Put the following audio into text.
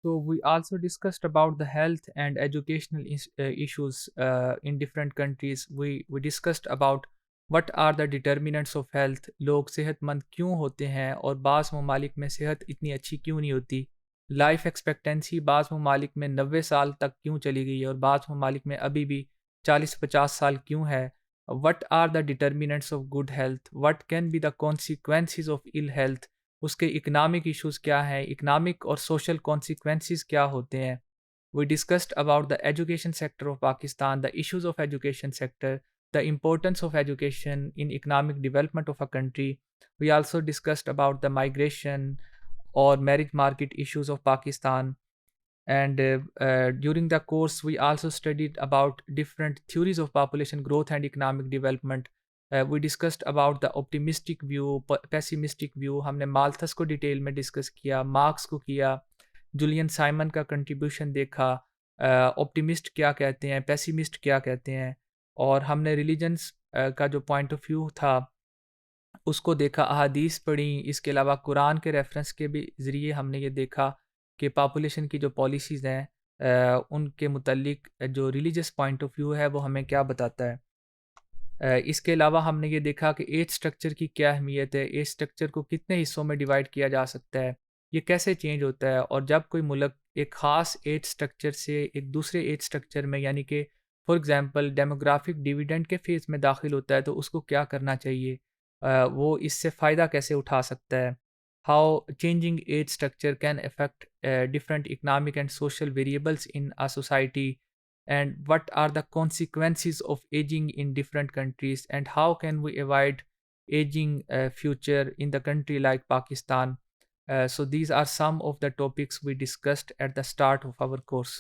So we also discussed about the health and educational issues in different countries. We discussed about what are the determinants of health. लोग सेहतमंद क्यों होते हैं और बाज़ ममालिक में सेहत इतनी अच्छी क्यों नहीं होती. लाइफ एक्सपेक्टेंसी बाज़ ममालिक में 90 साल तक क्यों चली गई है और बाज़ ममालिक में अभी भी 40-50 साल क्यों है. What are the determinants of good health? What can be the consequences of ill health? उसके इकनॉमिक इश्यूज़ क्या हैं, इकनॉमिक और सोशल कॉन्सिक्वेंसेस क्या होते हैं. We discussed about the education sector of Pakistan, the issues of education sector, the importance of education in economic development of a country. We also discussed about the migration और marriage market issues of Pakistan. And during the course we also studied about different theories of population growth and economic development. We discussed about the optimistic view, pessimistic view. हमने Malthus को detail में discuss किया, marks को किया, Julian Simon का contribution देखा, optimist क्या कहते हैं, पेसिमिस्ट क्या कहते हैं. और हमने रिलीजन्स का जो पॉइंट ऑफ व्यू था उसको देखा, अहादीस पढ़ी. इसके अलावा कुरान के रेफरेंस के भी ज़रिए हमने ये देखा कि पॉपुलेशन की जो पॉलिसीज़ हैं उनके मुतल्लिक जो रिलीजियस पॉइंट ऑफ व्यू है वो हमें क्या बताता है. इसके अलावा हमने ये देखा कि एज स्ट्रक्चर की क्या अहमियत है, एज स्ट्रक्चर को कितने हिस्सों में डिवाइड किया जा सकता है, ये कैसे चेंज होता है. और जब कोई मुल्क एक ख़ास एज स्ट्रक्चर से एक दूसरे एज स्ट्रक्चर में, यानी कि फॉर एग्ज़ाम्पल डेमोग्राफिक डिविडेंड के फेज़ में दाखिल होता है, तो उसको क्या करना चाहिए, वो इससे फ़ायदा कैसे उठा सकता है. How changing age structure can affect different economic and social variables in a society, and what are the consequences of aging in different countries, and how can we avoid aging future in the country like Pakistan. So these are some of the topics we discussed at the start of our course.